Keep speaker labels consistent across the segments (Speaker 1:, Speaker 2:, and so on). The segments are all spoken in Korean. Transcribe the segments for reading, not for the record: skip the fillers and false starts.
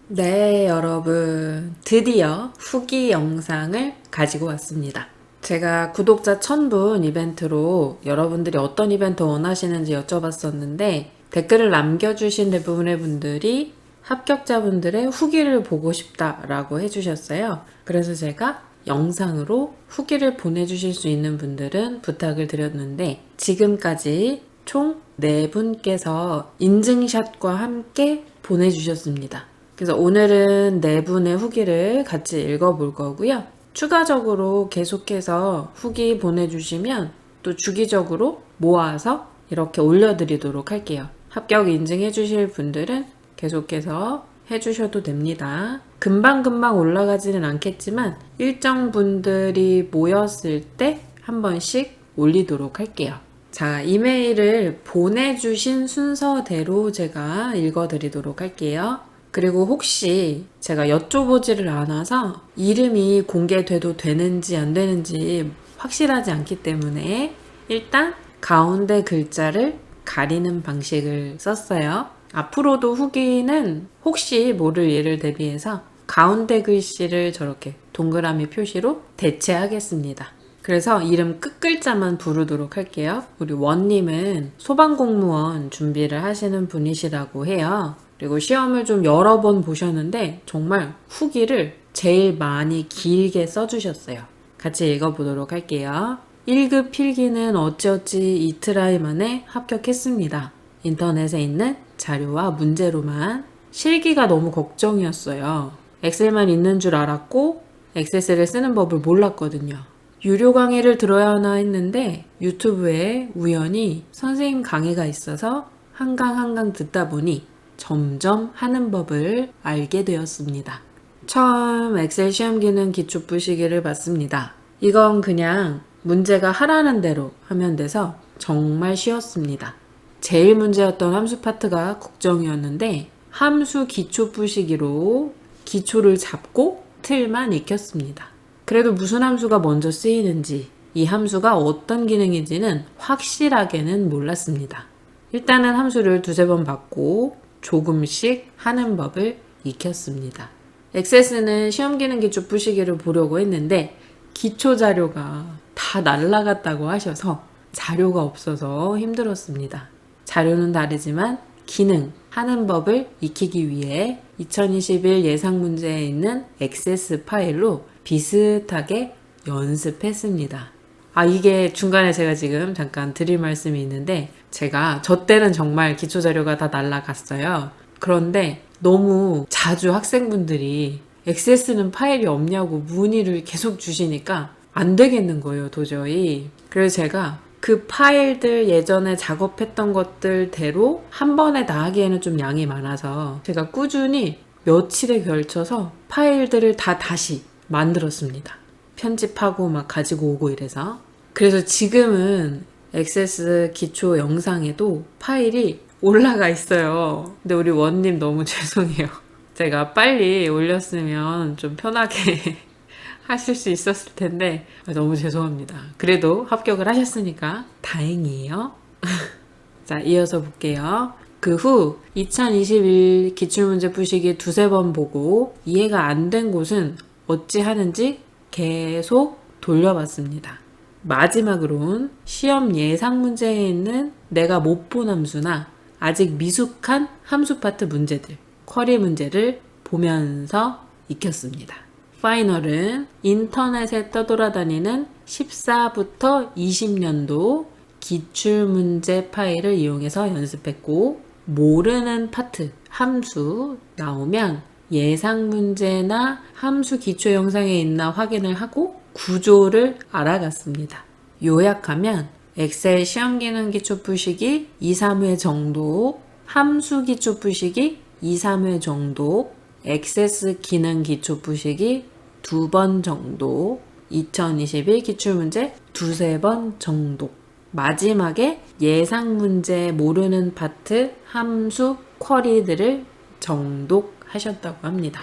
Speaker 1: 네, 여러분. 드디어 후기 영상을 가지고 왔습니다. 제가 구독자 1000분 이벤트로 여러분들이 어떤 이벤트 원하시는지 여쭤봤었는데 댓글을 남겨주신 대부분의 분들이 합격자분들의 후기를 보고 싶다라고 해주셨어요. 그래서 제가 영상으로 후기를 보내주실 수 있는 분들은 부탁을 드렸는데 지금까지 총 4분께서 인증샷과 함께 보내주셨습니다. 그래서 오늘은 4분의 후기를 같이 읽어볼 거고요. 추가적으로 계속해서 후기 보내주시면 또 주기적으로 모아서 이렇게 올려드리도록 할게요. 합격 인증해 주실 분들은 계속해서 해주셔도 됩니다. 금방금방 올라가지는 않겠지만 일정 분들이 모였을 때 한 번씩 올리도록 할게요. 자, 이메일을 보내주신 순서대로 제가 읽어드리도록 할게요. 그리고 혹시 제가 여쭤보지를 않아서 이름이 공개돼도 되는지 안 되는지 확실하지 않기 때문에 일단 가운데 글자를 가리는 방식을 썼어요. 앞으로도 후기는 혹시 모를 일을 대비해서 가운데 글씨를 저렇게 동그라미 표시로 대체하겠습니다. 그래서 이름 끝글자만 부르도록 할게요. 우리 원님은 소방공무원 준비를 하시는 분이시라고 해요. 그리고 시험을 좀 여러 번 보셨는데 정말 후기를 제일 많이 길게 써주셨어요. 같이 읽어보도록 할게요. 1급 필기는 어찌어찌 이틀아이 만에 합격했습니다. 인터넷에 있는 자료와 문제로만 실기가 너무 걱정이었어요. 엑셀만 있는 줄 알았고 액세스를 쓰는 법을 몰랐거든요. 유료 강의를 들어야 하나 했는데 유튜브에 우연히 선생님 강의가 있어서 한강 듣다 보니 점점 하는 법을 알게 되었습니다. 처음 엑셀 시험 기능 기초 부시기를 봤습니다. 이건 그냥 문제가 하라는 대로 하면 돼서 정말 쉬웠습니다. 제일 문제였던 함수 파트가 국정이었는데 함수 기초 부시기로 기초를 잡고 틀만 익혔습니다. 그래도 무슨 함수가 먼저 쓰이는지 이 함수가 어떤 기능인지는 확실하게는 몰랐습니다. 일단은 함수를 2-3번 받고 조금씩 하는 법을 익혔습니다. 액세스는 시험 기능 기초 부시기를 보려고 했는데 기초 자료가 다 날라갔다고 하셔서 자료가 없어서 힘들었습니다. 자료는 다르지만 기능, 하는 법을 익히기 위해 2021 예상 문제에 있는 액세스 파일로 비슷하게 연습했습니다. 이게 중간에 제가 지금 잠깐 드릴 말씀이 있는데 제가 저 때는 정말 기초 자료가 다 날라갔어요. 그런데 너무 자주 학생분들이 액세스는 파일이 없냐고 문의를 계속 주시니까 안 되겠는 거예요, 도저히. 그래서 제가 그 파일들 예전에 작업했던 것들대로 한 번에 다 하기에는 좀 양이 많아서 제가 꾸준히 며칠에 걸쳐서 파일들을 다 다시 만들었습니다. 편집하고 막 가지고 오고 이래서. 그래서 지금은 액세스 기초 영상에도 파일이 올라가 있어요. 근데 우리 원님 너무 죄송해요. 제가 빨리 올렸으면 좀 편하게 하실 수 있었을 텐데 너무 죄송합니다. 그래도 합격을 하셨으니까 다행이에요. 자, 이어서 볼게요. 그 후 2021 기출문제 푸시기 2-3번 보고 이해가 안 된 곳은 어찌 하는지 계속 돌려봤습니다. 마지막으론 시험 예상 문제에 있는 내가 못 본 함수나 아직 미숙한 함수 파트 문제들, 쿼리 문제를 보면서 익혔습니다. 파이널은 인터넷에 떠돌아다니는 14부터 20년도 기출문제 파일을 이용해서 연습했고 모르는 파트, 함수 나오면 예상 문제나 함수 기초 영상에 있나 확인을 하고 구조를 알아갔습니다. 요약하면 엑셀 시험 기능 기초 푸시기 2-3회 정도, 함수 기초 푸시기 2-3회 정도, 액세스 기능 기초 푸시기 2번 정도, 2021 기출문제 2-3번 정도, 마지막에 예상 문제 모르는 파트, 함수, 쿼리들을 정독하셨다고 합니다.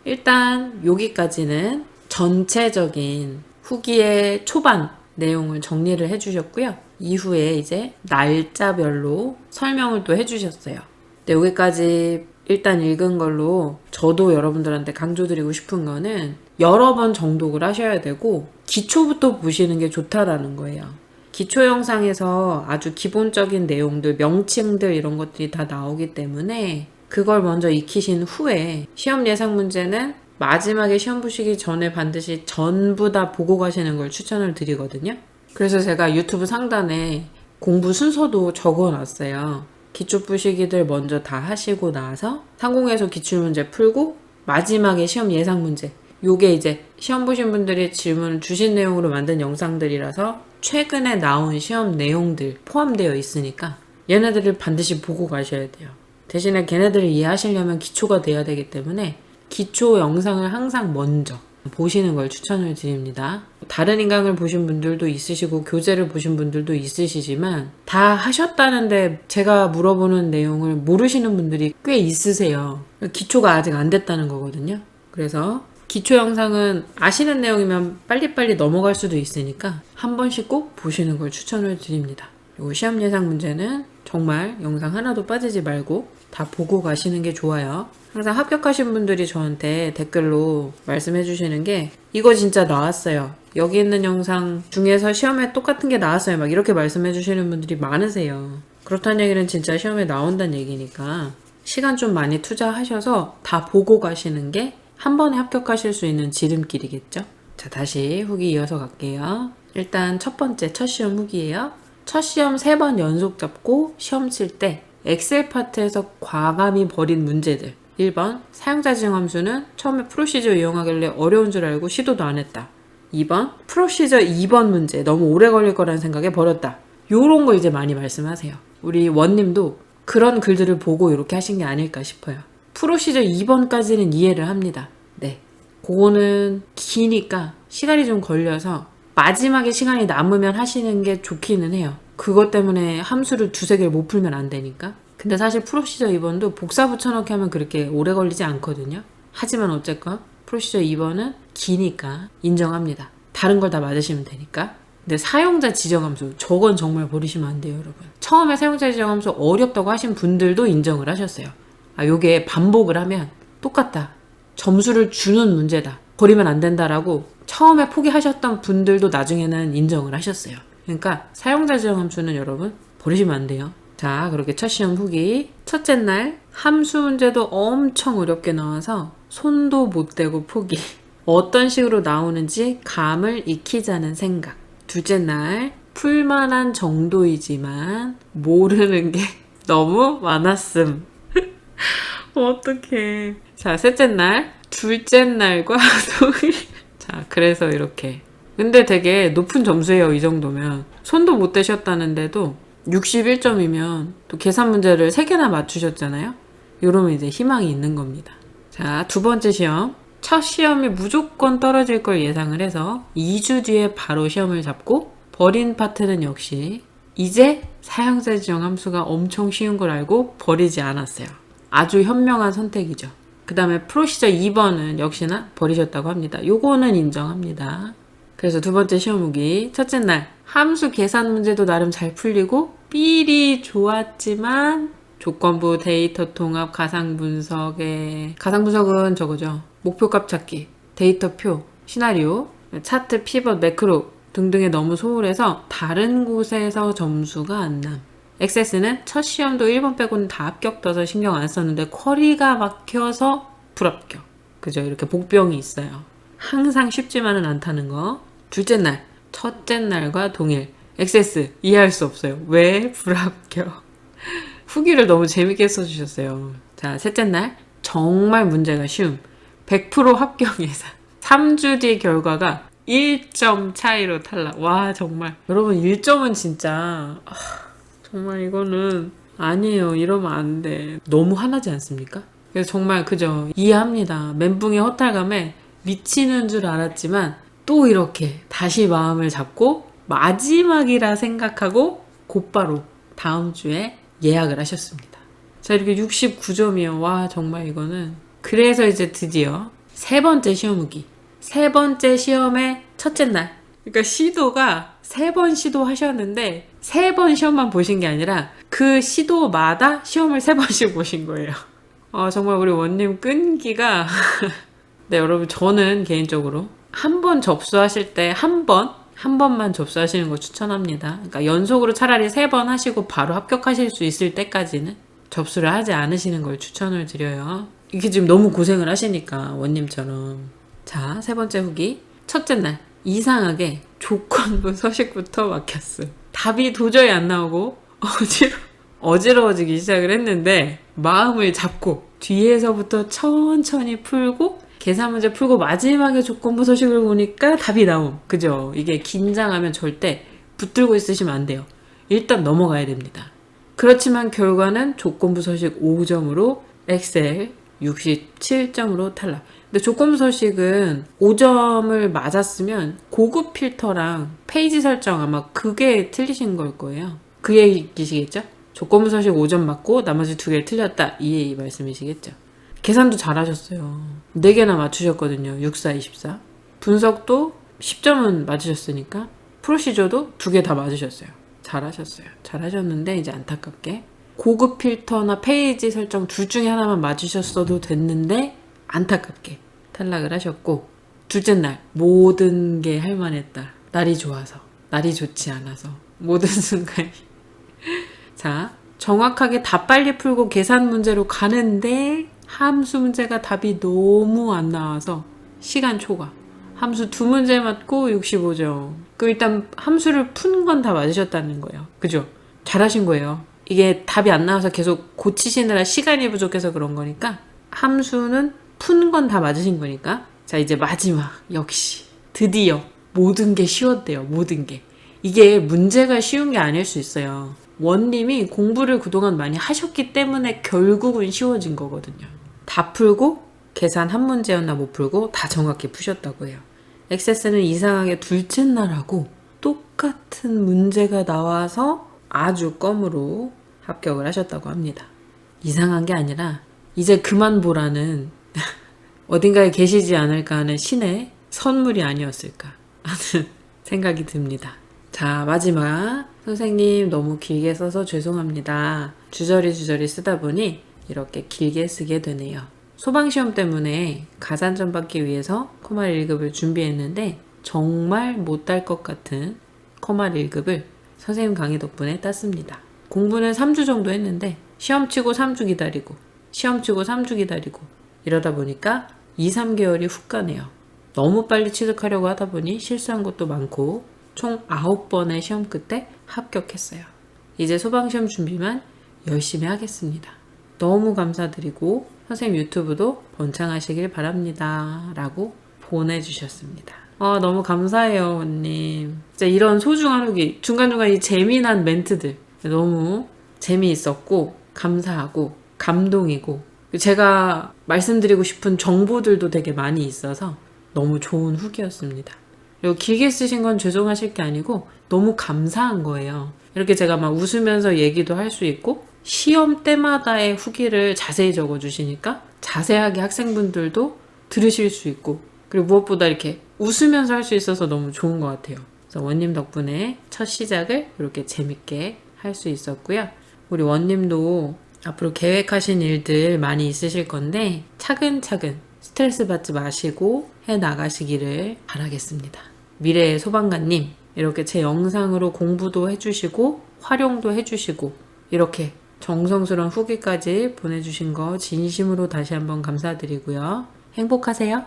Speaker 1: 일단 여기까지는 전체적인 후기의 초반 내용을 정리를 해주셨고요. 이후에 이제 날짜별로 설명을 또 해주셨어요. 네, 여기까지 일단 읽은 걸로 저도 여러분들한테 강조드리고 싶은 거는 여러 번 정독을 하셔야 되고 기초부터 보시는 게 좋다라는 거예요. 기초 영상에서 아주 기본적인 내용들, 명칭들 이런 것들이 다 나오기 때문에 그걸 먼저 익히신 후에 시험 예상 문제는 마지막에 시험 보시기 전에 반드시 전부 다 보고 가시는 걸 추천을 드리거든요. 그래서 제가 유튜브 상단에 공부 순서도 적어놨어요. 기초 푸시기들 먼저 다 하시고 나서 상공에서 기출문제 풀고 마지막에 시험 예상 문제. 요게 이제 시험 보신 분들이 질문 주신 내용으로 만든 영상들이라서 최근에 나온 시험 내용들 포함되어 있으니까 얘네들을 반드시 보고 가셔야 돼요. 대신에 걔네들을 이해하시려면 기초가 돼야 되기 때문에 기초 영상을 항상 먼저 보시는 걸 추천을 드립니다. 다른 인강을 보신 분들도 있으시고 교재를 보신 분들도 있으시지만 다 하셨다는데 제가 물어보는 내용을 모르시는 분들이 꽤 있으세요. 기초가 아직 안 됐다는 거거든요. 그래서 기초 영상은 아시는 내용이면 빨리빨리 넘어갈 수도 있으니까 한 번씩 꼭 보시는 걸 추천을 드립니다. 그리고 시험 예상 문제는 정말 영상 하나도 빠지지 말고 다 보고 가시는 게 좋아요. 항상 합격하신 분들이 저한테 댓글로 말씀해 주시는 게 이거 진짜 나왔어요. 여기 있는 영상 중에서 시험에 똑같은 게 나왔어요. 막 이렇게 말씀해 주시는 분들이 많으세요. 그렇다는 얘기는 진짜 시험에 나온다는 얘기니까 시간 좀 많이 투자하셔서 다 보고 가시는 게 한 번에 합격하실 수 있는 지름길이겠죠? 자, 다시 후기 이어서 갈게요. 일단 첫 번째 첫 시험 후기예요. 첫 시험 3번 연속 잡고 시험 칠 때 엑셀 파트에서 과감히 버린 문제들. 1번 사용자 지정 함수는 처음에 프로시저 이용하길래 어려운 줄 알고 시도도 안 했다. 2번 프로시저 2번 문제 너무 오래 걸릴 거라는 생각에 버렸다. 요런 거 이제 많이 말씀하세요. 우리 원님도 그런 글들을 보고 이렇게 하신 게 아닐까 싶어요. 프로시저 2번까지는 이해를 합니다. 네, 그거는 기니까 시간이 좀 걸려서 마지막에 시간이 남으면 하시는 게 좋기는 해요. 그것 때문에 함수를 2-3개를 못 풀면 안 되니까. 근데 사실 프로시저 2번도 복사 붙여넣기 하면 그렇게 오래 걸리지 않거든요. 하지만 어쨌건 프로시저 2번은 기니까 인정합니다. 다른 걸 다 맞으시면 되니까. 근데 사용자 지정함수 저건 정말 버리시면 안 돼요, 여러분. 처음에 사용자 지정함수 어렵다고 하신 분들도 인정을 하셨어요. 아, 요게 반복을 하면 똑같다. 점수를 주는 문제다. 버리면 안 된다라고 처음에 포기하셨던 분들도 나중에는 인정을 하셨어요. 그러니까 사용자 지정 함수는 여러분 버리시면 안 돼요. 자, 그렇게 첫 시험 후기. 첫째 날 함수 문제도 엄청 어렵게 나와서 손도 못 대고 포기. 어떤 식으로 나오는지 감을 익히자는 생각. 둘째 날 풀만한 정도이지만 모르는 게 너무 많았음. 어떡해. 자, 셋째 날 둘째 날과 동일. 자, 그래서 이렇게. 근데 되게 높은 점수예요, 이 정도면. 손도 못 대셨다는데도 61점이면 또 계산 문제를 3개나 맞추셨잖아요? 이러면 이제 희망이 있는 겁니다. 자, 두 번째 시험. 첫 시험이 무조건 떨어질 걸 예상을 해서 2주 뒤에 바로 시험을 잡고 버린 파트는 역시 이제 사용자 지정 함수가 엄청 쉬운 걸 알고 버리지 않았어요. 아주 현명한 선택이죠. 그 다음에 프로시저 2번은 역시나 버리셨다고 합니다. 요거는 인정합니다. 그래서 두 번째 시험 후기. 첫째 날 함수 계산 문제도 나름 잘 풀리고 삘이 좋았지만 조건부, 데이터 통합, 가상 분석에 가상 분석은 저거죠. 목표값 찾기, 데이터표, 시나리오, 차트, 피벗, 매크로 등등에 너무 소홀해서 다른 곳에서 점수가 안 남. 엑세스는 첫 시험도 1번 빼고는 다 합격 떠서 신경 안 썼는데 쿼리가 막혀서 불합격. 그죠? 이렇게 복병이 있어요. 항상 쉽지만은 않다는 거. 둘째 날, 첫째 날과 동일. 엑세스 이해할 수 없어요. 왜 불합격? 후기를 너무 재밌게 써주셨어요. 자, 셋째 날 정말 문제가 쉬움. 100% 합격 예상. 3주 뒤 결과가 1점 차이로 탈락. 와, 정말. 여러분 1점은 진짜 정말 이거는 아니에요. 이러면 안 돼. 너무 화나지 않습니까? 그래서 정말 그죠. 이해합니다. 멘붕의 허탈감에 미치는 줄 알았지만 또 이렇게 다시 마음을 잡고 마지막이라 생각하고 곧바로 다음 주에 예약을 하셨습니다. 자, 이렇게 69점이요. 와, 정말 이거는. 그래서 이제 드디어 세 번째 시험 후기. 세 번째 시험의 첫째 날. 그러니까 시도가 3번 시도하셨는데 3번 시험만 보신 게 아니라 그 시도마다 시험을 3번씩 보신 거예요. 정말 우리 원님 끈기가 네, 여러분 저는 개인적으로 한 번 접수하실 때 한 번만 접수하시는 거 추천합니다. 그러니까 연속으로 차라리 3번 하시고 바로 합격하실 수 있을 때까지는 접수를 하지 않으시는 걸 추천을 드려요. 이게 지금 너무 고생을 하시니까 원님처럼. 자, 3번째 후기. 첫째 날 이상하게 조건부 서식부터 막혔어. 답이 도저히 안 나오고 어지러워지기 시작을 했는데 마음을 잡고 뒤에서부터 천천히 풀고 계산 문제 풀고 마지막에 조건부 서식을 보니까 답이 나옴. 그죠? 이게 긴장하면 절대 붙들고 있으시면 안 돼요. 일단 넘어가야 됩니다. 그렇지만 결과는 조건부 서식 5점으로 엑셀 67점으로 탈락. 근데 조건부 서식은 5점을 맞았으면 고급 필터랑 페이지 설정 아마 그게 틀리신 걸 거예요. 그 얘기시겠죠? 조건부 서식 5점 맞고 나머지 2개를 틀렸다. 이 말씀이시겠죠? 계산도 잘하셨어요. 4개나 맞추셨거든요. 6, 4, 24. 분석도 10점은 맞으셨으니까 프로시저도 2개 다 맞으셨어요. 잘하셨어요. 잘하셨는데 이제 안타깝게 고급 필터나 페이지 설정 둘 중에 하나만 맞으셨어도 됐는데 안타깝게 탈락을 하셨고, 둘째 날 모든 게 할만했다. 날이 좋아서, 날이 좋지 않아서 모든 순간이 자, 정확하게 다 빨리 풀고 계산 문제로 가는데 함수 문제가 답이 너무 안 나와서 시간 초과. 함수 2문제 맞고 65점. 그 일단 함수를 푼 건 다 맞으셨다는 거예요. 그죠? 잘하신 거예요. 이게 답이 안 나와서 계속 고치시느라 시간이 부족해서 그런 거니까 함수는 푼 건 다 맞으신 거니까. 자, 이제 마지막. 역시 드디어 모든 게 쉬웠대요. 모든 게. 이게 문제가 쉬운 게 아닐 수 있어요. 원님이 공부를 그동안 많이 하셨기 때문에 결국은 쉬워진 거거든요. 다 풀고 계산 한 문제였나 못 풀고 다 정확히 푸셨다고 해요. 액세스는 이상하게 둘째 날하고 똑같은 문제가 나와서 아주 껌으로 합격을 하셨다고 합니다. 이상한 게 아니라 이제 그만 보라는 어딘가에 계시지 않을까 하는 신의 선물이 아니었을까 하는 생각이 듭니다. 자, 마지막. 선생님 너무 길게 써서 죄송합니다. 주저리 쓰다 보니 이렇게 길게 쓰게 되네요. 소방시험 때문에 가산점 받기 위해서 커말 1급을 준비했는데 정말 못할 것 같은 커말 1급을 선생님 강의 덕분에 땄습니다. 공부는 3주 정도 했는데 시험 치고 3주 기다리고 시험 치고 3주 기다리고 이러다 보니까 2, 3개월이 훅 가네요. 너무 빨리 취득하려고 하다 보니 실수한 것도 많고 총 9번의 시험 끝에 합격했어요. 이제 소방시험 준비만 열심히 하겠습니다. 너무 감사드리고 선생님 유튜브도 번창하시길 바랍니다. 라고 보내주셨습니다. 너무 감사해요, 언님. 진짜 이런 소중한 후기, 중간중간 이 재미난 멘트들 너무 재미있었고 감사하고 감동이고 제가 말씀드리고 싶은 정보들도 되게 많이 있어서 너무 좋은 후기였습니다. 그리고 길게 쓰신 건 죄송하실 게 아니고 너무 감사한 거예요. 이렇게 제가 막 웃으면서 얘기도 할 수 있고 시험 때마다의 후기를 자세히 적어주시니까 자세하게 학생분들도 들으실 수 있고 그리고 무엇보다 이렇게 웃으면서 할 수 있어서 너무 좋은 것 같아요. 그래서 원님 덕분에 첫 시작을 이렇게 재밌게 할 수 있었고요. 우리 원님도 앞으로 계획하신 일들 많이 있으실 건데 차근차근 스트레스 받지 마시고 해 나가시기를 바라겠습니다. 미래의 소방관님, 이렇게 제 영상으로 공부도 해주시고 활용도 해주시고 이렇게 정성스러운 후기까지 보내주신 거 진심으로 다시 한번 감사드리고요. 행복하세요.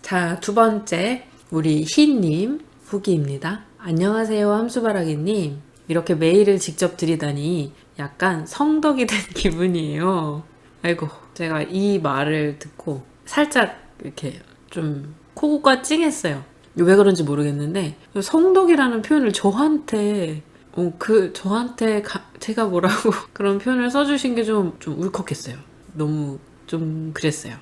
Speaker 1: 자, 2번째 우리 희님 후기입니다. 안녕하세요, 함수바라기님. 이렇게 메일을 직접 드리다니 약간 성덕이 된 기분이에요. 아이고, 제가 이 말을 듣고 살짝 이렇게 좀 코가 찡했어요. 왜 그런지 모르겠는데 성덕이라는 표현을 저한테 제가 뭐라고 그런 표현을 써주신 게 좀 울컥했어요. 너무 좀 그랬어요.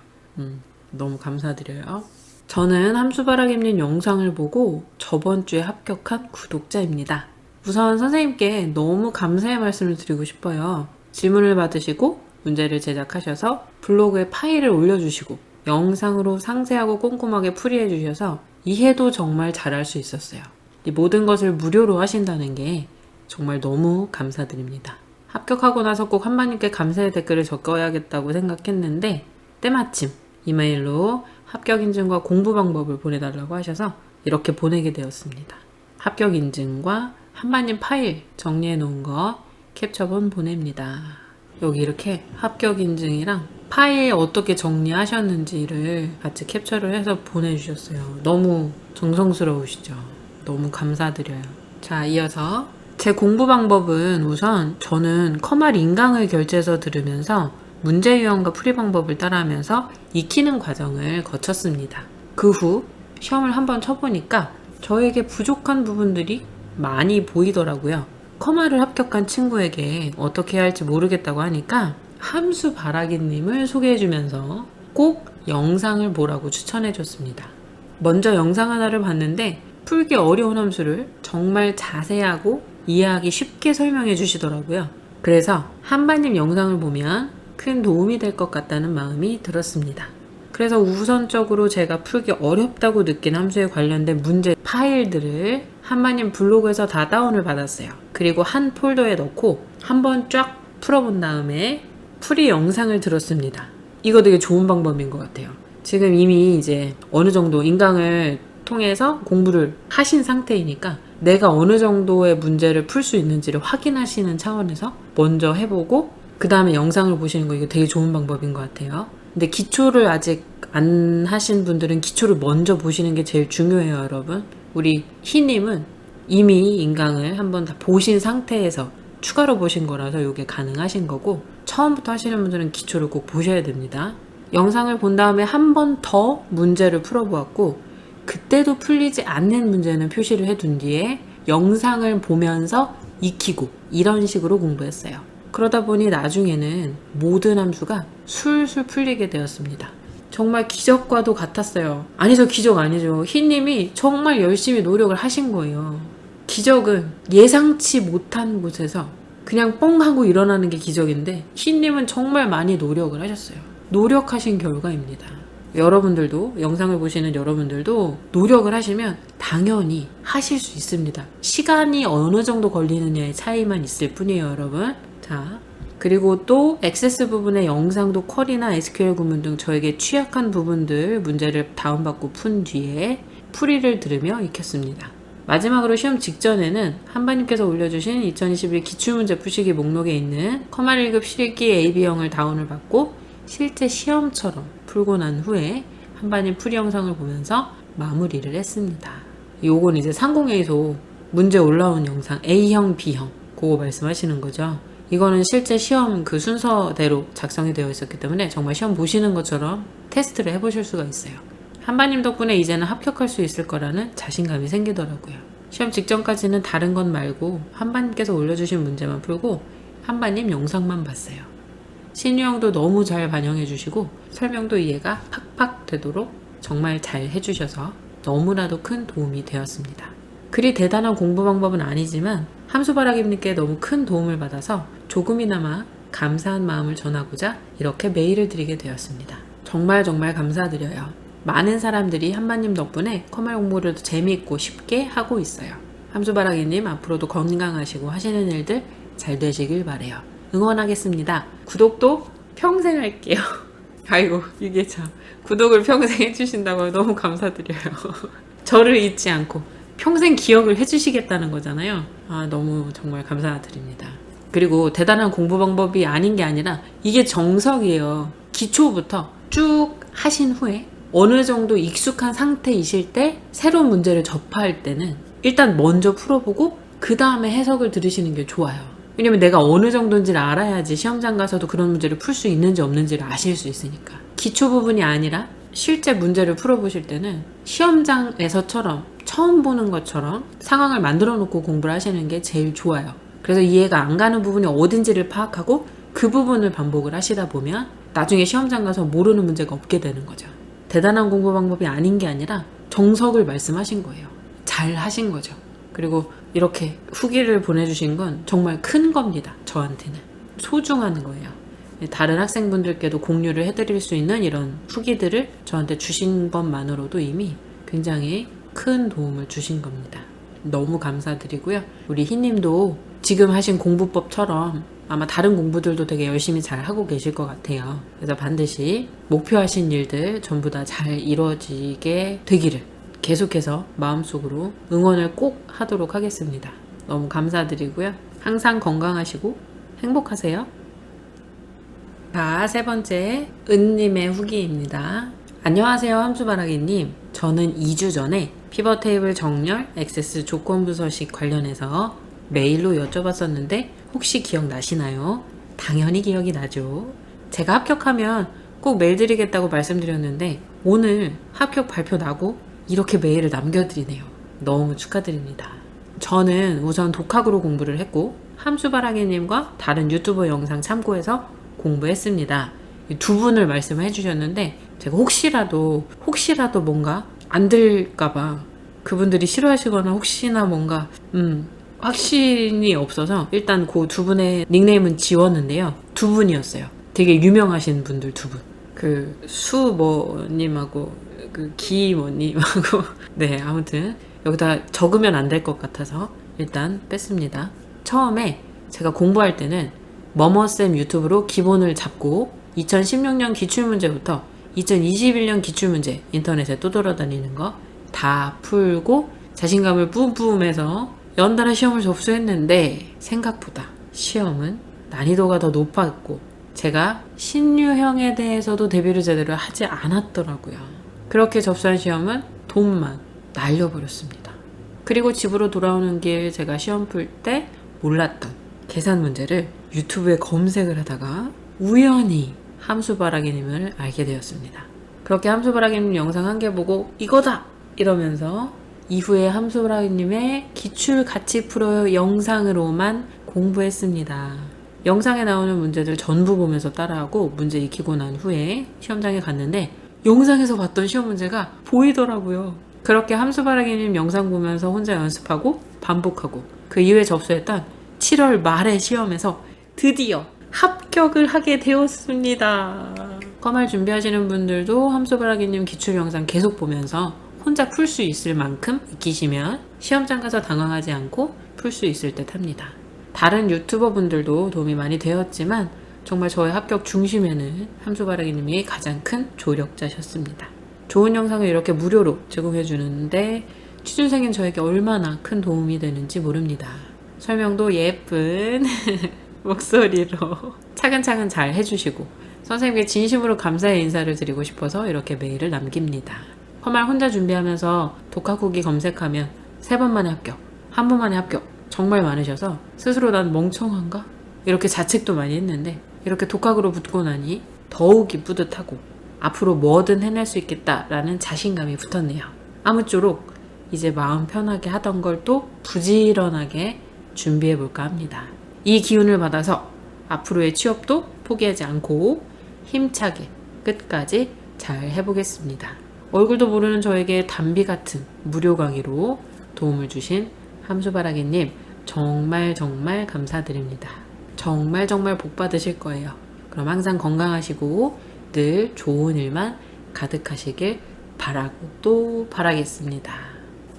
Speaker 1: 너무 감사드려요. 저는 함수바라기님 영상을 보고 저번 주에 합격한 구독자입니다. 우선 선생님께 너무 감사의 말씀을 드리고 싶어요. 질문을 받으시고 문제를 제작하셔서 블로그에 파일을 올려주시고 영상으로 상세하고 꼼꼼하게 풀이해 주셔서 이해도 정말 잘할 수 있었어요. 이 모든 것을 무료로 하신다는 게 정말 너무 감사드립니다. 합격하고 나서 꼭 한반님께 감사의 댓글을 적어야겠다고 생각했는데 때마침 이메일로 합격 인증과 공부 방법을 보내달라고 하셔서 이렇게 보내게 되었습니다. 합격 인증과 한반님 파일 정리해 놓은 거 캡처본 보냅니다. 여기 이렇게 합격 인증이랑 파일 어떻게 정리하셨는지를 같이 캡처를 해서 보내주셨어요. 너무 정성스러우시죠? 너무 감사드려요. 자, 이어서 제 공부 방법은 우선 저는 커말 인강을 결제해서 들으면서 문제 유형과 풀이 방법을 따라하면서 익히는 과정을 거쳤습니다. 그 후 시험을 한번 쳐보니까 저에게 부족한 부분들이 많이 보이더라고요. 커말을 합격한 친구에게 어떻게 해야 할지 모르겠다고 하니까 함수 바라기님을 소개해주면서 꼭 영상을 보라고 추천해줬습니다. 먼저 영상 하나를 봤는데 풀기 어려운 함수를 정말 자세하고 이해하기 쉽게 설명해 주시더라고요. 그래서 한반님 영상을 보면 큰 도움이 될 것 같다는 마음이 들었습니다. 그래서 우선적으로 제가 풀기 어렵다고 느낀 함수에 관련된 문제 파일들을 한반님 블로그에서 다 다운을 받았어요. 그리고 한 폴더에 넣고 한번 쫙 풀어본 다음에 풀이 영상을 들었습니다. 이거 되게 좋은 방법인 것 같아요. 지금 이미 이제 어느 정도 인강을 통해서 공부를 하신 상태이니까 내가 어느 정도의 문제를 풀 수 있는지를 확인하시는 차원에서 먼저 해보고 그 다음에 영상을 보시는 거 이거 되게 좋은 방법인 것 같아요. 근데 기초를 아직 안 하신 분들은 기초를 먼저 보시는 게 제일 중요해요, 여러분. 우리 희님은 이미 인강을 한번 다 보신 상태에서 추가로 보신 거라서 이게 가능하신 거고 처음부터 하시는 분들은 기초를 꼭 보셔야 됩니다. 영상을 본 다음에 한 번 더 문제를 풀어보았고 그때도 풀리지 않는 문제는 표시를 해둔 뒤에 영상을 보면서 익히고 이런 식으로 공부했어요. 그러다 보니 나중에는 모든 함수가 술술 풀리게 되었습니다. 정말 기적과도 같았어요. 아니죠, 기적 아니죠. 희님이 정말 열심히 노력을 하신 거예요. 기적은 예상치 못한 곳에서 그냥 뻥 하고 일어나는 게 기적인데 희님은 정말 많이 노력을 하셨어요. 노력하신 결과입니다. 여러분들도 영상을 보시는 여러분들도 노력을 하시면 당연히 하실 수 있습니다. 시간이 어느 정도 걸리느냐의 차이만 있을 뿐이에요, 여러분. 자, 그리고 또 액세스 부분의 영상도 쿼리나 SQL 구문 등 저에게 취약한 부분들 문제를 다운받고 푼 뒤에 풀이를 들으며 익혔습니다. 마지막으로 시험 직전에는 한반님께서 올려주신 2021 기출문제 푸시기 목록에 있는 커말 1급 실기 AB형을 다운을 받고 실제 시험처럼 풀고 난 후에 한반님 풀이 영상을 보면서 마무리를 했습니다. 요건 이제 상공회의소 문제 올라온 영상 A형, B형 그거 말씀하시는 거죠. 이거는 실제 시험 그 순서대로 작성이 되어 있었기 때문에 정말 시험 보시는 것처럼 테스트를 해보실 수가 있어요. 한반님 덕분에 이제는 합격할 수 있을 거라는 자신감이 생기더라고요. 시험 직전까지는 다른 건 말고 한반님께서 올려주신 문제만 풀고 한반님 영상만 봤어요. 신유형도 너무 잘 반영해 주시고 설명도 이해가 팍팍 되도록 정말 잘 해주셔서 너무나도 큰 도움이 되었습니다. 그리 대단한 공부 방법은 아니지만 함수바라기님께 너무 큰 도움을 받아서 조금이나마 감사한 마음을 전하고자 이렇게 메일을 드리게 되었습니다. 정말 감사드려요. 많은 사람들이 한반님 덕분에 커말 공부를 더 재미있고 쉽게 하고 있어요. 함수바라기님 앞으로도 건강하시고 하시는 일들 잘 되시길 바래요. 응원하겠습니다. 구독도 평생 할게요. 아이고 이게 참 구독을 평생 해주신다고 너무 감사드려요. 저를 잊지 않고 평생 기억을 해주시겠다는 거잖아요. 너무 정말 감사드립니다. 그리고 대단한 공부 방법이 아닌 게 아니라 이게 정석이에요. 기초부터 쭉 하신 후에 어느 정도 익숙한 상태이실 때 새로운 문제를 접할 때는 일단 먼저 풀어보고 그 다음에 해석을 들으시는 게 좋아요. 왜냐면 내가 어느 정도인지를 알아야지 시험장 가서도 그런 문제를 풀 수 있는지 없는지를 아실 수 있으니까. 기초 부분이 아니라 실제 문제를 풀어보실 때는 시험장에서처럼 처음 보는 것처럼 상황을 만들어 놓고 공부를 하시는 게 제일 좋아요. 그래서 이해가 안 가는 부분이 어딘지를 파악하고 그 부분을 반복을 하시다 보면 나중에 시험장 가서 모르는 문제가 없게 되는 거죠. 대단한 공부 방법이 아닌 게 아니라 정석을 말씀하신 거예요. 잘 하신 거죠. 그리고 이렇게 후기를 보내주신 건 정말 큰 겁니다. 저한테는. 소중한 거예요. 다른 학생분들께도 공유를 해드릴 수 있는 이런 후기들을 저한테 주신 것만으로도 이미 굉장히 큰 도움을 주신 겁니다. 너무 감사드리고요. 우리 희님도 지금 하신 공부법처럼 아마 다른 공부들도 되게 열심히 잘 하고 계실 것 같아요. 그래서 반드시 목표하신 일들 전부 다 잘 이루어지게 되기를 계속해서 마음속으로 응원을 꼭 하도록 하겠습니다. 너무 감사드리고요. 항상 건강하시고 행복하세요. 자, 세 번째 은님의 후기입니다. 안녕하세요, 함수바라기님. 저는 2주 전에 피벗테이블 정렬 액세스 조건부 서식 관련해서 메일로 여쭤봤었는데 혹시 기억나시나요? 당연히 기억이 나죠. 제가 합격하면 꼭 메일 드리겠다고 말씀드렸는데 오늘 합격 발표 나고 이렇게 메일을 남겨드리네요. 너무 축하드립니다. 저는 우선 독학으로 공부를 했고 함수바라기님과 다른 유튜버 영상 참고해서 공부했습니다. 두 분을 말씀해 주셨는데 제가 혹시라도 뭔가 안 될까봐 그분들이 싫어하시거나 혹시나 뭔가 확신이 없어서 일단 그 두 분의 닉네임은 지웠는데요. 두 분이었어요. 되게 유명하신 분들 두 분. 그 수뭐님하고 그 기뭐님하고 네, 아무튼 여기다 적으면 안 될 것 같아서 일단 뺐습니다. 처음에 제가 공부할 때는 머머쌤 유튜브로 기본을 잡고 2016년 기출문제부터 2021년 기출문제 인터넷에 떠돌아다니는 거 다 풀고 자신감을 뿜뿜해서 연달아 시험을 접수했는데 생각보다 시험은 난이도가 더 높았고 제가 신유형에 대해서도 대비를 제대로 하지 않았더라고요. 그렇게 접수한 시험은 돈만 날려버렸습니다. 그리고 집으로 돌아오는 길 제가 시험 풀 때 몰랐던 계산 문제를 유튜브에 검색을 하다가 우연히 함수바라기님을 알게 되었습니다. 그렇게 함수바라기님 영상 한 개 보고 이거다! 이러면서 이후에 함수바라기님의 기출 같이 풀어요 영상으로만 공부했습니다. 영상에 나오는 문제들 전부 보면서 따라하고 문제 익히고 난 후에 시험장에 갔는데 영상에서 봤던 시험 문제가 보이더라고요. 그렇게 함수바라기님 영상 보면서 혼자 연습하고 반복하고 그 이후에 접수했던 7월 말의 시험에서 드디어 합격을 하게 되었습니다. 컴활 준비하시는 분들도 함수바라기님 기출 영상 계속 보면서 혼자 풀 수 있을 만큼 익히시면 시험장 가서 당황하지 않고 풀 수 있을 듯 합니다. 다른 유튜버 분들도 도움이 많이 되었지만 정말 저의 합격 중심에는 함수바라기님이 가장 큰 조력자셨습니다. 좋은 영상을 이렇게 무료로 제공해 주는데 취준생인 저에게 얼마나 큰 도움이 되는지 모릅니다. 설명도 예쁜 목소리로 차근차근 잘 해주시고 선생님께 진심으로 감사의 인사를 드리고 싶어서 이렇게 메일을 남깁니다. 컴활 혼자 준비하면서 독학 후기 검색하면 3번 만에 합격, 1번 만에 합격 정말 많으셔서 스스로 난 멍청한가? 이렇게 자책도 많이 했는데 이렇게 독학으로 붙고 나니 더욱이 뿌듯하고 앞으로 뭐든 해낼 수 있겠다라는 자신감이 붙었네요. 아무쪼록 이제 마음 편하게 하던 걸 또 부지런하게 준비해볼까 합니다. 이 기운을 받아서 앞으로의 취업도 포기하지 않고 힘차게 끝까지 잘 해보겠습니다. 얼굴도 모르는 저에게 담비 같은 무료 강의로 도움을 주신 함수바라기님 정말 감사드립니다. 정말 복 받으실 거예요. 그럼 항상 건강하시고 늘 좋은 일만 가득하시길 바라고 또 바라겠습니다.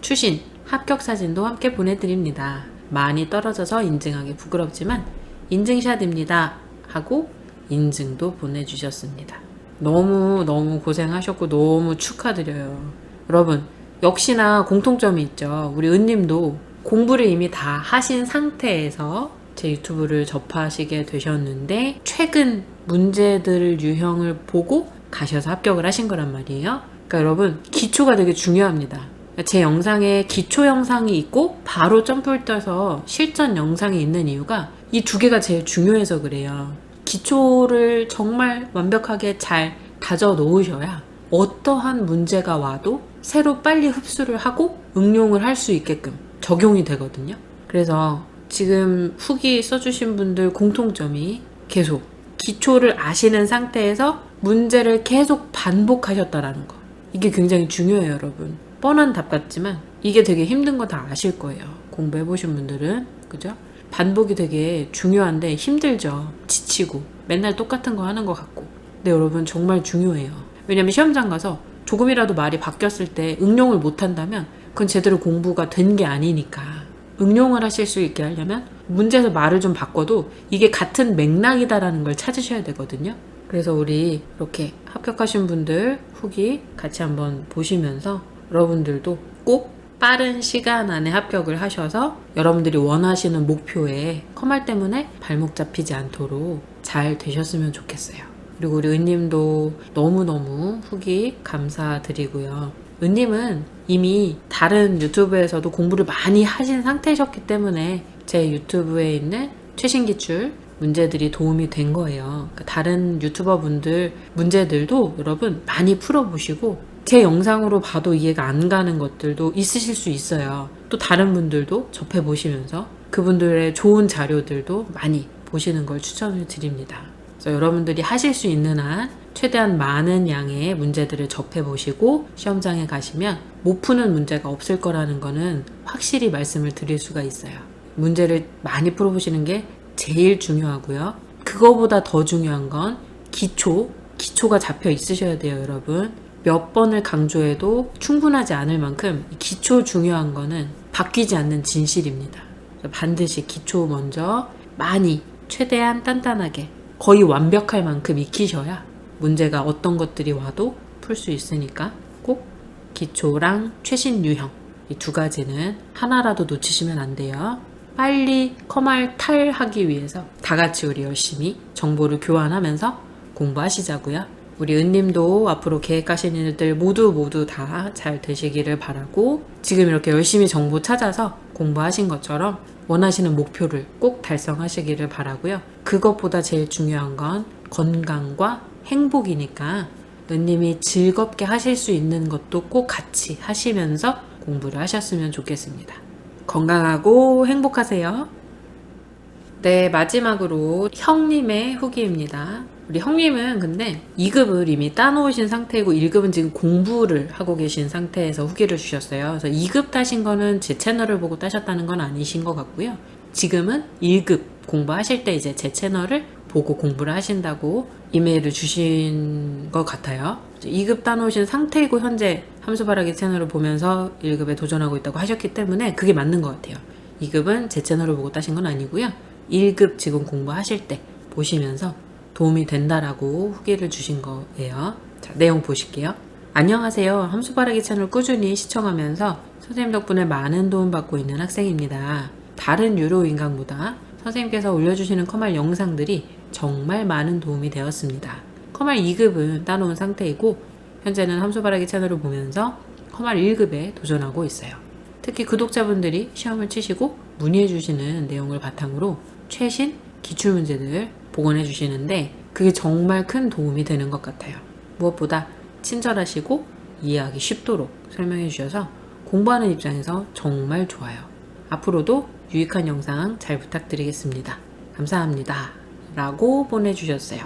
Speaker 1: 추신 합격 사진도 함께 보내드립니다. 많이 떨어져서 인증하기 부끄럽지만 인증샷입니다 하고 인증도 보내주셨습니다. 너무 고생하셨고 너무 축하드려요. 여러분 역시나 공통점이 있죠. 우리 은님도 공부를 이미 다 하신 상태에서 제 유튜브를 접하시게 되셨는데 최근 문제들 유형을 보고 가셔서 합격을 하신 거란 말이에요. 그러니까 여러분 기초가 되게 중요합니다. 제 영상에 기초 영상이 있고 바로 점프를 떠서 실전 영상이 있는 이유가 이 두 개가 제일 중요해서 그래요. 기초를 정말 완벽하게 잘 다져 놓으셔야 어떠한 문제가 와도 새로 빨리 흡수를 하고 응용을 할 수 있게끔 적용이 되거든요. 그래서 지금 후기 써주신 분들 공통점이 계속 기초를 아시는 상태에서 문제를 계속 반복하셨다라는 거. 이게 굉장히 중요해요, 여러분. 뻔한 답 같지만 이게 되게 힘든 거 다 아실 거예요. 공부해보신 분들은. 그죠? 반복이 되게 중요한데 힘들죠. 지치고 맨날 똑같은 거 하는 것 같고. 근데 여러분 정말 중요해요. 왜냐면 시험장 가서 조금이라도 말이 바뀌었을 때 응용을 못한다면 그건 제대로 공부가 된 게 아니니까. 응용을 하실 수 있게 하려면 문제에서 말을 좀 바꿔도 이게 같은 맥락이다라는 걸 찾으셔야 되거든요. 그래서 우리 이렇게 합격하신 분들 후기 같이 한번 보시면서 여러분들도 꼭 빠른 시간 안에 합격을 하셔서 여러분들이 원하시는 목표에 컴활 때문에 발목 잡히지 않도록 잘 되셨으면 좋겠어요. 그리고 우리 은님도 너무너무 후기 감사드리고요. 은님은 이미 다른 유튜브에서도 공부를 많이 하신 상태셨기 때문에 제 유튜브에 있는 최신 기출 문제들이 도움이 된 거예요. 그러니까 다른 유튜버 분들 문제들도 여러분 많이 풀어보시고 제 영상으로 봐도 이해가 안 가는 것들도 있으실 수 있어요. 또 다른 분들도 접해보시면서 그분들의 좋은 자료들도 많이 보시는 걸 추천을 드립니다. 그래서 여러분들이 하실 수 있는 한 최대한 많은 양의 문제들을 접해보시고 시험장에 가시면 못 푸는 문제가 없을 거라는 거는 확실히 말씀을 드릴 수가 있어요. 문제를 많이 풀어보시는 게 제일 중요하고요. 그거보다 더 중요한 건 기초가 잡혀 있으셔야 돼요, 여러분. 몇 번을 강조해도 충분하지 않을 만큼 기초 중요한 거는 바뀌지 않는 진실입니다. 반드시 기초 먼저 많이 최대한 단단하게 거의 완벽할 만큼 익히셔야 문제가 어떤 것들이 와도 풀 수 있으니까 꼭 기초랑 최신 유형 이 두 가지는 하나라도 놓치시면 안 돼요. 빨리 컴활 탈하기 위해서 다 같이 우리 열심히 정보를 교환하면서 공부하시자고요. 우리 은님도 앞으로 계획하시는 일들 모두 다 잘 되시기를 바라고 지금 이렇게 열심히 정보 찾아서 공부하신 것처럼 원하시는 목표를 꼭 달성하시기를 바라고요. 그것보다 제일 중요한 건 건강과 행복이니까 은님이 즐겁게 하실 수 있는 것도 꼭 같이 하시면서 공부를 하셨으면 좋겠습니다. 건강하고 행복하세요. 네, 마지막으로 형님의 후기입니다. 우리 형님은 근데 2급을 이미 따놓으신 상태이고 1급은 지금 공부를 하고 계신 상태에서 후기를 주셨어요. 그래서 2급 따신 거는 제 채널을 보고 따셨다는 건 아니신 것 같고요. 지금은 1급 공부하실 때 이제 제 채널을 보고 공부를 하신다고 이메일을 주신 것 같아요. 2급 따놓으신 상태이고 현재 함수바라기 채널을 보면서 1급에 도전하고 있다고 하셨기 때문에 그게 맞는 것 같아요. 2급은 제 채널을 보고 따신 건 아니고요. 1급 지금 공부하실 때 보시면서 도움이 된다라고 후기를 주신 거예요. 자, 내용 보실게요. 안녕하세요. 함수바라기 채널 꾸준히 시청하면서 선생님 덕분에 많은 도움 받고 있는 학생입니다. 다른 유료 인강보다 선생님께서 올려주시는 컴활 영상들이 정말 많은 도움이 되었습니다. 컴활 2급은 따놓은 상태이고 현재는 함수바라기 채널을 보면서 컴활 1급에 도전하고 있어요. 특히 구독자분들이 시험을 치시고 문의해 주시는 내용을 바탕으로 최신 기출문제들 복원해 주시는데 그게 정말 큰 도움이 되는 것 같아요. 무엇보다 친절하시고 이해하기 쉽도록 설명해 주셔서 공부하는 입장에서 정말 좋아요. 앞으로도 유익한 영상 잘 부탁드리겠습니다. 감사합니다. 라고 보내주셨어요.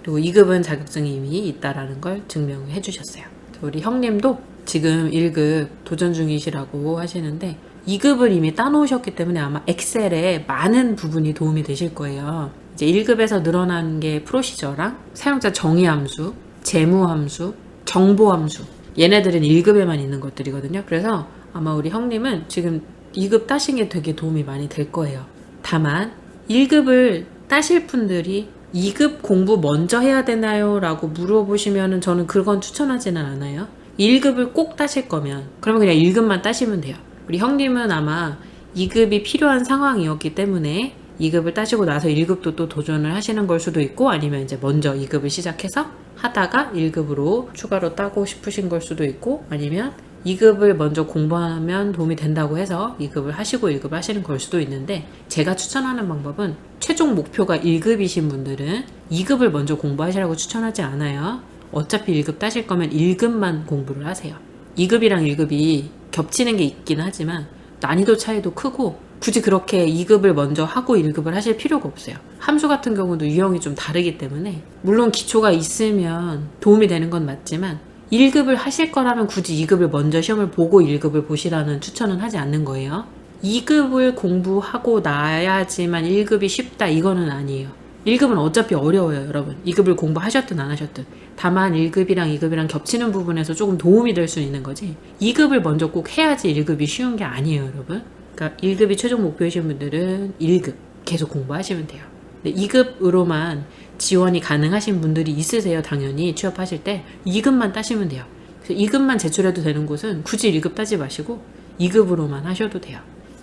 Speaker 1: 그리고 2급은 자격증이 이미 있다라는 걸 증명해 주셨어요. 우리 형님도 지금 1급 도전 중이시라고 하시는데 2급을 이미 따놓으셨기 때문에 아마 엑셀에 많은 부분이 도움이 되실 거예요. 이제 1급에서 늘어난 게 프로시저랑 사용자 정의 함수, 재무 함수, 정보 함수 얘네들은 1급에만 있는 것들이거든요. 그래서 아마 우리 형님은 지금 2급 따신 게 되게 도움이 많이 될 거예요. 다만 1급을 따실 분들이 2급 공부 먼저 해야 되나요? 라고 물어보시면 저는 그건 추천하지는 않아요. 1급을 꼭 따실 거면 그러면 그냥 1급만 따시면 돼요. 우리 형님은 아마 2급이 필요한 상황이었기 때문에 2급을 따시고 나서 1급도 또 도전을 하시는 걸 수도 있고 아니면 이제 먼저 2급을 시작해서 하다가 1급으로 추가로 따고 싶으신 걸 수도 있고 아니면 2급을 먼저 공부하면 도움이 된다고 해서 2급을 하시고 1급을 하시는 걸 수도 있는데 제가 추천하는 방법은 최종 목표가 1급이신 분들은 2급을 먼저 공부하시라고 추천하지 않아요. 어차피 1급 따실 거면 1급만 공부를 하세요. 2급이랑 1급이 겹치는 게 있긴 하지만 난이도 차이도 크고 굳이 그렇게 2급을 먼저 하고 1급을 하실 필요가 없어요. 함수 같은 경우도 유형이 좀 다르기 때문에 물론 기초가 있으면 도움이 되는 건 맞지만 1급을 하실 거라면 굳이 2급을 먼저 시험을 보고 1급을 보시라는 추천은 하지 않는 거예요. 2급을 공부하고 나야지만 1급이 쉽다 이거는 아니에요. 1급은 어차피 어려워요, 여러분. 2급을 공부하셨든 안 하셨든. 다만 1급이랑 2급이랑 겹치는 부분에서 조금 도움이 될 수 있는 거지 2급을 먼저 꼭 해야지 1급이 쉬운 게 아니에요, 여러분. 그러니까 1급이 최종 목표이신 분들은 1급 계속 공부하시면 돼요. 근데 2급으로만 지원이 가능하신 분들이 있으세요. 당연히 취업하실 때 2급만 따시면 돼요. 그래서 2급만 제출해도 되는 곳은 굳이 1급 따지 마시고 2급으로만 하셔도 돼요.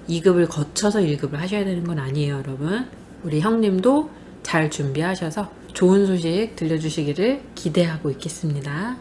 Speaker 1: 2급을 거쳐서 1급을 하셔야 되는 건 아니에요, 여러분. 우리 형님도 잘 준비하셔서 좋은 소식 들려주시기를 기대하고 있겠습니다.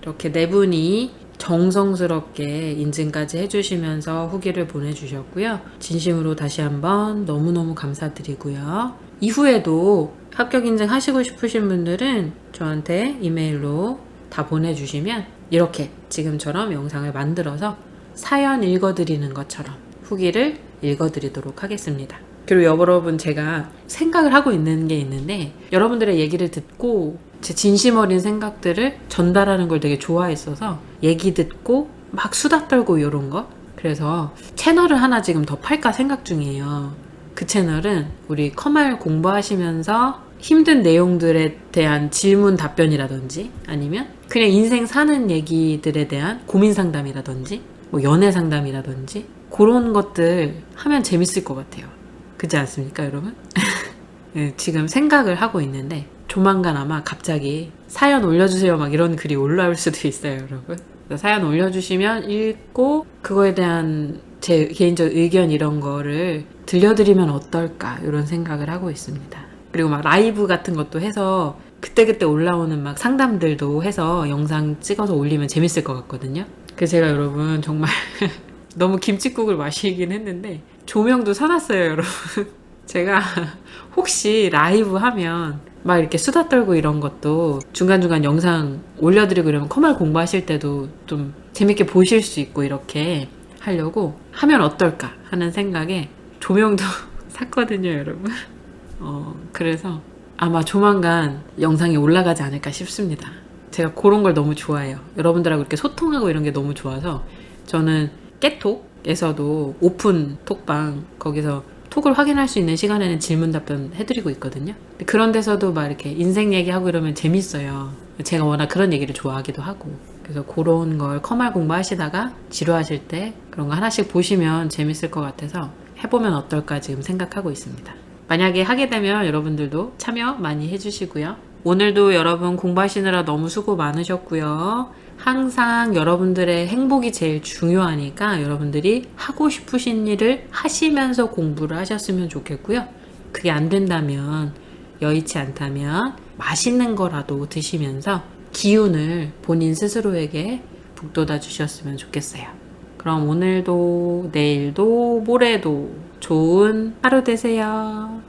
Speaker 1: 이렇게 네 분이 정성스럽게 인증까지 해주시면서 후기를 보내주셨고요. 진심으로 다시 한번 너무너무 감사드리고요. 이후에도 합격 인증하시고 싶으신 분들은 저한테 이메일로 다 보내주시면 이렇게 지금처럼 영상을 만들어서 사연 읽어드리는 것처럼 후기를 읽어드리도록 하겠습니다. 그리고 여러분, 제가 생각을 하고 있는 게 있는데 여러분들의 얘기를 듣고 제 진심 어린 생각들을 전달하는 걸 되게 좋아했어서 얘기 듣고 막 수다 떨고 이런 거, 그래서 채널을 하나 지금 더 팔까 생각 중이에요. 그 채널은 우리 커말 공부하시면서 힘든 내용들에 대한 질문 답변이라든지 아니면 그냥 인생 사는 얘기들에 대한 고민 상담이라든지 뭐 연애 상담이라든지 그런 것들 하면 재밌을 것 같아요. 그렇지 않습니까, 여러분? 네, 지금 생각을 하고 있는데 조만간 아마 갑자기 사연 올려주세요 막 이런 글이 올라올 수도 있어요, 여러분. 사연 올려주시면 읽고 그거에 대한 제 개인적 의견 이런 거를 들려드리면 어떨까 이런 생각을 하고 있습니다. 그리고 막 라이브 같은 것도 해서 그때그때 올라오는 막 상담들도 해서 영상 찍어서 올리면 재밌을 것 같거든요. 그래서 제가 여러분 정말 너무 김칫국을 마시긴 했는데 조명도 사놨어요, 여러분. 제가 혹시 라이브 하면 막 이렇게 수다 떨고 이런 것도 중간중간 영상 올려드리고 이러면 커말 공부하실 때도 좀 재밌게 보실 수 있고 이렇게 하려고 하면 어떨까 하는 생각에 조명도 샀거든요, 여러분. 그래서 아마 조만간 영상이 올라가지 않을까 싶습니다. 제가 그런 걸 너무 좋아해요. 여러분들하고 이렇게 소통하고 이런 게 너무 좋아서 저는 깨톡에서도 오픈 톡방 거기서 톡을 확인할 수 있는 시간에는 질문 답변 해드리고 있거든요. 그런 데서도 막 이렇게 인생 얘기하고 이러면 재밌어요. 제가 워낙 그런 얘기를 좋아하기도 하고. 그래서 그런 걸 커말 공부하시다가 지루하실 때 그런 거 하나씩 보시면 재밌을 것 같아서 해보면 어떨까 지금 생각하고 있습니다. 만약에 하게 되면 여러분들도 참여 많이 해주시고요. 오늘도 여러분 공부하시느라 너무 수고 많으셨고요. 항상 여러분들의 행복이 제일 중요하니까 여러분들이 하고 싶으신 일을 하시면서 공부를 하셨으면 좋겠고요. 그게 안 된다면, 여의치 않다면 맛있는 거라도 드시면서 기운을 본인 스스로에게 북돋아 주셨으면 좋겠어요. 그럼 오늘도 내일도 모레도 좋은 하루 되세요.